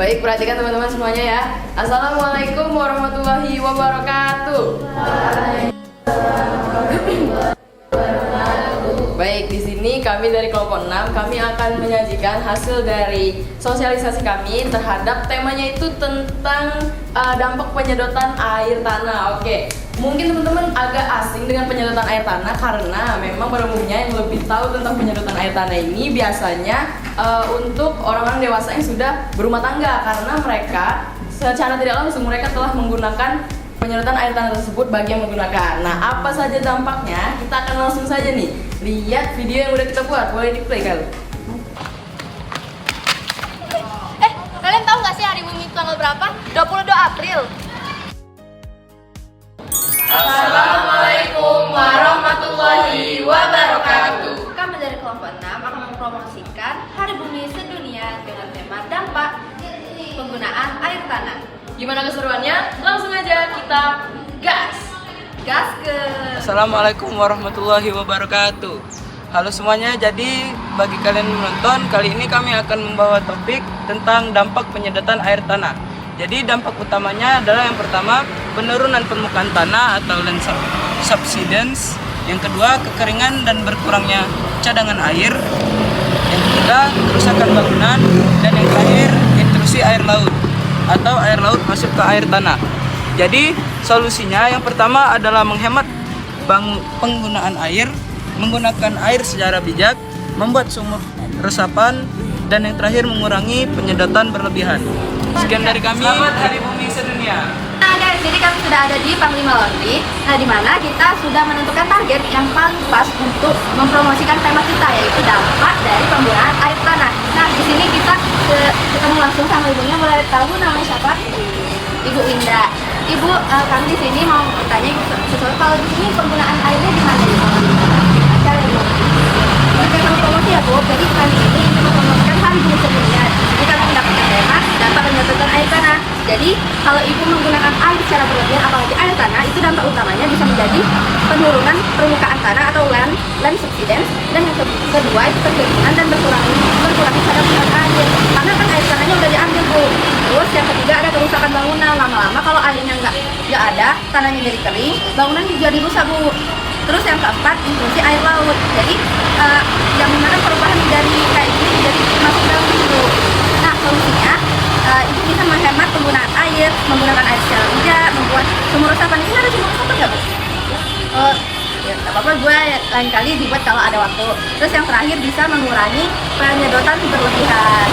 Baik, perhatikan teman-teman semuanya ya. Assalamualaikum warahmatullahi wabarakatuh. Baik, di sini kami dari kelompok 6 kami akan menyajikan hasil dari sosialisasi kami terhadap temanya itu tentang dampak penyedotan air tanah. Oke. Mungkin teman-teman agak asing dengan penyedotan air tanah karena memang pada umumnya yang lebih tahu tentang penyedotan air tanah ini biasanya untuk orang-orang dewasa yang sudah berumah tangga, karena mereka secara tidak langsung mereka telah menggunakan penyedotan air tanah tersebut bagi yang menggunakan. Nah, apa saja dampaknya? Kita akan langsung saja nih lihat video yang udah kita buat. Boleh di play kali. Kalian tahu nggak sih hari bumi itu tanggal berapa? 22 April. Assalamualaikum warahmatullahi wabarakatuh. Kami dari kelompok 6 akan mempromosikan Hari Bumi Sedunia dengan tema dampak penggunaan air tanah. Gimana keseruannya? Langsung aja kita gas. Gas ke. Assalamualaikum warahmatullahi wabarakatuh. Halo semuanya, jadi bagi kalian yang menonton, kali ini kami akan membawa topik tentang dampak penyedotan air tanah. Jadi dampak utamanya adalah yang pertama, penurunan permukaan tanah atau land subsidence. Yang kedua, kekeringan dan berkurangnya cadangan air. Yang ketiga, kerusakan bangunan. Dan yang terakhir, intrusi air laut atau air laut masuk ke air tanah. Jadi solusinya yang pertama adalah menghemat penggunaan air, menggunakan air secara bijak, membuat sumur resapan, dan yang terakhir mengurangi penyedotan berlebihan. Sekian dari kami. Selamat Hari Bumi Sedunia. Nah guys, jadi kami sudah ada di Panglima Laundry. Nah, di mana kita sudah menentukan target yang paling pas untuk mempromosikan tema kita, yaitu dampak dari penggunaan air tanah. Nah, di sini kita ketemu langsung sama ibunya. Boleh tahu namanya siapa? Ibu Winda. Ibu, kami di sini mau bertanya Ibu sesuatu. Kalau di sini penggunaan airnya di mana Ibu? Acara Ibu. Oke, kami promosi ya Bu. Jadi kali ini kita mempromosikan Hari Bumi Sedunia. Jadi kami mendapatkan tema dampak penyedotan air tanah. Jadi kalau ibu menggunakan air secara berlebihan, apalagi air tanah, itu dampak utamanya bisa menjadi penurunan permukaan tanah atau land subsidence. Dan yang kedua itu kekeringan dan berkurangnya cadangan air. Karena kan air tanahnya udah diambil Bu. Terus yang ketiga ada kerusakan bangunan. Lama-lama kalau airnya nggak ada, tanahnya jadi kering, bangunan jadi rusak Bu. Terus yang keempat, intrusi air laut. Jadi yang mana perubahan dari kayak gini jadi masuk dalam itu. Nah, solusinya ibu bisa menghemat penggunaan air, menggunakan air secara bijak, membuat sumur resapan. Ini ada sumur resapan nggak Bu? Ya nggak apa-apa, gue lain kali dibuat kalau ada waktu. Terus yang terakhir bisa mengurangi penyedotan berlebihan.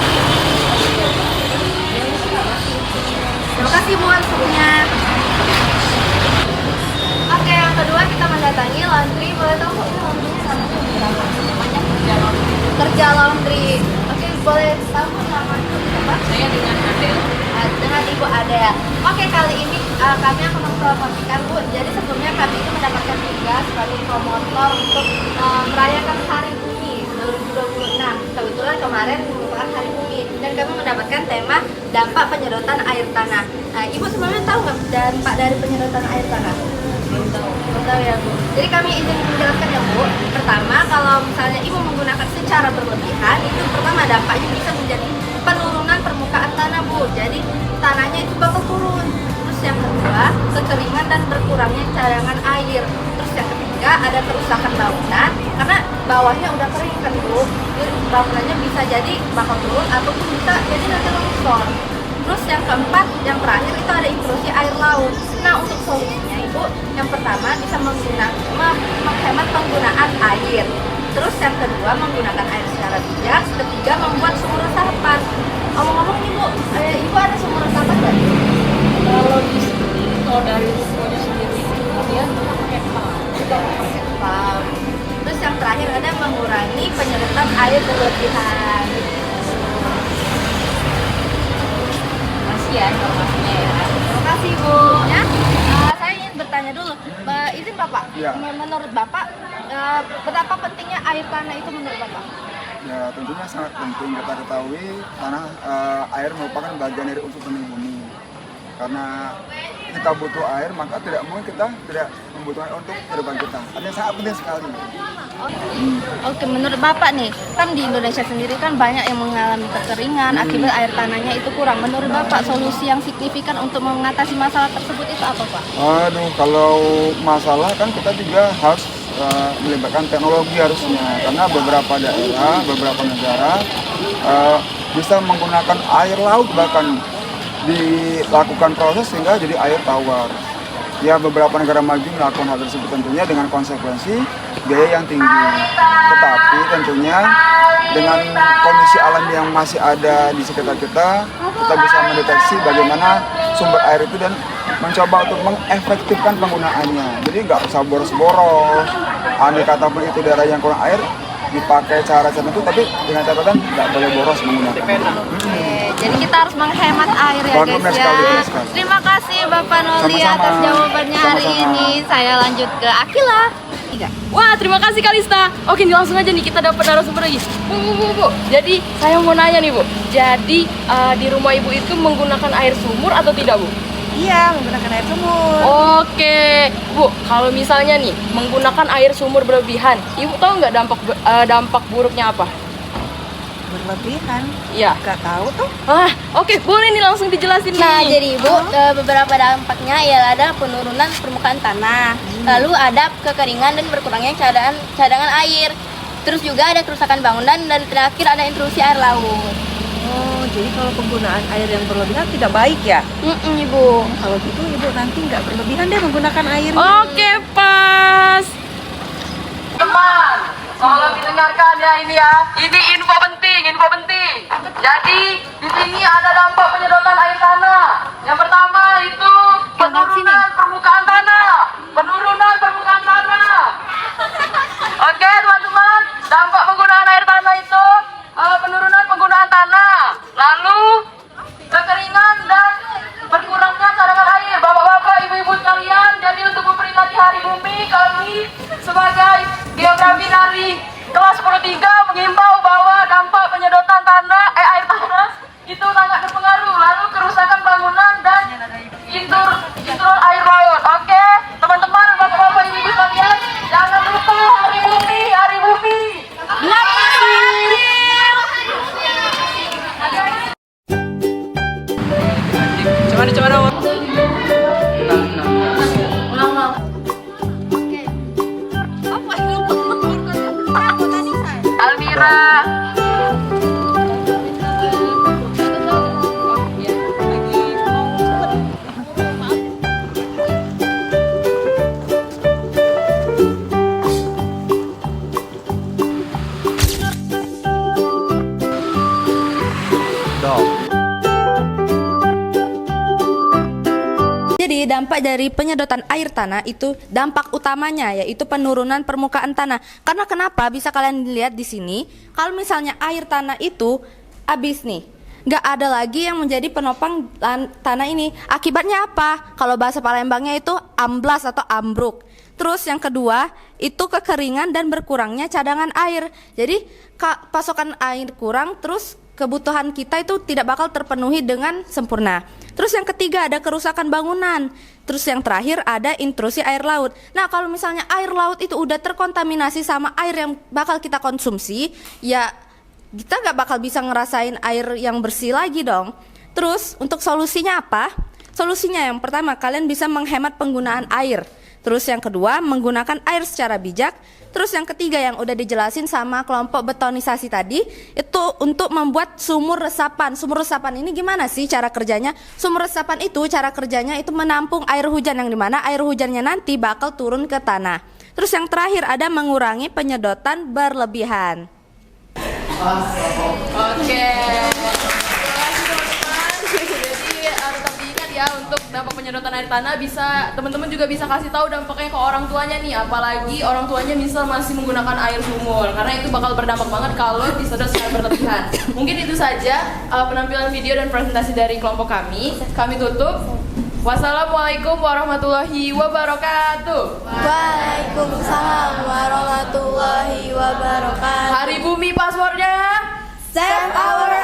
Terima kasih buat semuanya. Oke, yang kedua kita mendatangi laundry. Boleh tahu Bu, laundrynya namanya namanya kerja laundry. Oke, boleh tahu namanya siapa? Saya dengan Adel. Dengan Ibu Adel. Oke, kali ini kami akan mempromosikan Bu. Jadi sebelumnya kami itu mendapatkan tugas sebagai promotor untuk merayakan Hari Bumi 2026. Kebetulan kemarin merupakan Hari Bumi dan kami mendapatkan tema dampak penyedotan air tanah. Nah, Ibu sebenarnya tahu nggak dampak dari penyedotan air tanah? Belum tahu ya Bu. Jadi kami izin menjelaskan ya Bu. Pertama, kalau misalnya Ibu menggunakan secara berlebihan, itu pertama dampaknya bisa menjadi penurunan permukaan tanah Bu. Jadi tanahnya itu bakal turun. Terus yang kedua, kekeringan dan berkurangnya cadangan air. Terus yang ketiga, ada kerusakan bangunan karena bawahnya udah kering kan Bu. Jadi bangunannya bisa jadi bakal turun ataupun bisa jadi nanti longsor. Terus yang keempat, yang terakhir itu ada intrusi air laut. Nah, untuk solusinya Ibu, yang pertama bisa menghemat penggunaan air. Terus yang kedua menggunakan air secara bijak. Ketiga membuat sumur resapan. Ngomong-ngomong Ibu, Ibu ada sumur resapan nggak? Kalau di sini, kalau dari rumahnya sendiri, dia pakai pump. Terus yang terakhir ada mengurangi penyedotan air berlebihan. Masih ya informasinya ya. Terima kasih Bu. Ya, saya ingin bertanya dulu, izin Bapak. Ya. Menurut Bapak, berapa pentingnya air tanah itu menurut Bapak? Ya, tentunya sangat penting. Kita ketahui tanah air merupakan bagian dari unsur pendukung bumi. Karena kita butuh air, maka tidak mungkin kita tidak membutuhkan untuk kehidupan kita. Artinya sangat penting sekali. Oke, menurut Bapak nih, kan di Indonesia sendiri kan banyak yang mengalami kekeringan akibat air tanahnya itu kurang. Menurut Bapak, solusi yang signifikan untuk mengatasi masalah tersebut itu apa, Pak? Aduh, kalau masalah kan kita juga harus melibatkan teknologi harusnya, karena beberapa daerah, beberapa negara bisa menggunakan air laut, bahkan dilakukan proses sehingga jadi air tawar. Ya, beberapa negara maju melakukan hal tersebut tentunya dengan konsekuensi biaya yang tinggi. Tetapi tentunya dengan kondisi alam yang masih ada di sekitar kita bisa mendeteksi bagaimana sumber air itu dan mencoba untuk mengefektifkan penggunaannya. Jadi nggak usah boros-boros. Andai kata pun itu daerah yang kurang air, dipakai cara tertentu, tapi dengan catatan nggak boleh boros menggunakannya. Jadi kita harus menghemat air ya Benar guys ya. sekali. Terima kasih Bapak Noli Sama-sama. atas jawabannya hari Sama-sama. ini. Saya lanjut ke Akila. Wah, terima kasih Kalista. Oke, nih langsung aja nih kita dapat narasumber lagi. Bu. Jadi saya mau nanya nih Bu. Jadi di rumah Ibu itu menggunakan air sumur atau tidak Bu? Iya, menggunakan air sumur. Oke, Bu. Kalau misalnya nih menggunakan air sumur berlebihan, Ibu tahu nggak dampak buruknya apa? Berlebihan. Iya. Gak tahu tuh. Oke, boleh nih langsung dijelasin Nah, nih. jadi Ibu, beberapa dampaknya ialah ada penurunan permukaan tanah, lalu ada kekeringan dan berkurangnya cadangan air. Terus juga ada kerusakan bangunan dan terakhir ada intrusi air laut. Oh, jadi kalau penggunaan air yang berlebihan tidak baik ya? Ibu. Kalau gitu Ibu nanti nggak berlebihan deh menggunakan air. Oke, pas. Teman, tolong didengarkan ya ini ya. Ini info penting. Jadi di sini ada dampak penyedotan air tanah. Yang pertama itu penurunan permukaan tanah. Oke, teman-teman, dampak penggunaan air tanah itu penurunan penggunaan tanah. Lalu kekeringan dan berkurangnya cadangan air. Bapak-bapak, ibu-ibu sekalian, jadi untuk memperingati Hari Bumi, kami sebagai geografi dari kelas 10-3 mengimbau bahwa dampak penyedotan air tanah itu sangat berpengaruh. Lalu kerusakan bangunan dan intur air laut. Oke, teman-teman, bapak-bapak, ibu-ibu sekalian, jangan lupa Hari Bumi. Cuman. Almira. Jadi dampak dari penyedotan air tanah itu dampak utamanya yaitu penurunan permukaan tanah. Karena kenapa? Bisa kalian lihat di sini, kalau misalnya air tanah itu habis nih, nggak ada lagi yang menjadi penopang tanah ini. Akibatnya apa? Kalau bahasa Palembangnya itu amblas atau ambruk. Terus yang kedua itu kekeringan dan berkurangnya cadangan air. Jadi pasokan air kurang, terus kebutuhan kita itu tidak bakal terpenuhi dengan sempurna. Terus yang ketiga ada kerusakan bangunan. Terus yang terakhir ada intrusi air laut. Nah, kalau misalnya air laut itu udah terkontaminasi sama air yang bakal kita konsumsi, ya kita nggak bakal bisa ngerasain air yang bersih lagi dong. Terus untuk solusinya apa? Solusinya yang pertama, kalian bisa menghemat penggunaan air. Terus yang kedua, menggunakan air secara bijak. Terus yang ketiga yang udah dijelasin sama kelompok betonisasi tadi, itu untuk membuat sumur resapan. Sumur resapan ini gimana sih cara kerjanya? Sumur resapan itu cara kerjanya itu menampung air hujan, yang dimana air hujannya nanti bakal turun ke tanah. Terus yang terakhir ada mengurangi penyedotan berlebihan. Oke. Jadi tetap diingat ya, untuk dampak penyedotan air tanah bisa teman-teman juga bisa kasih tahu dampaknya ke orang tuanya nih, apalagi orang tuanya misal masih menggunakan air sumur, karena itu bakal berdampak banget kalau disedot secara berlebihan. Mungkin itu saja penampilan video dan presentasi dari kelompok kami. Kami tutup. Wassalamualaikum warahmatullahi wabarakatuh. Waalaikumsalam warahmatullahi wabarakatuh. Hari Bumi passwordnya Save our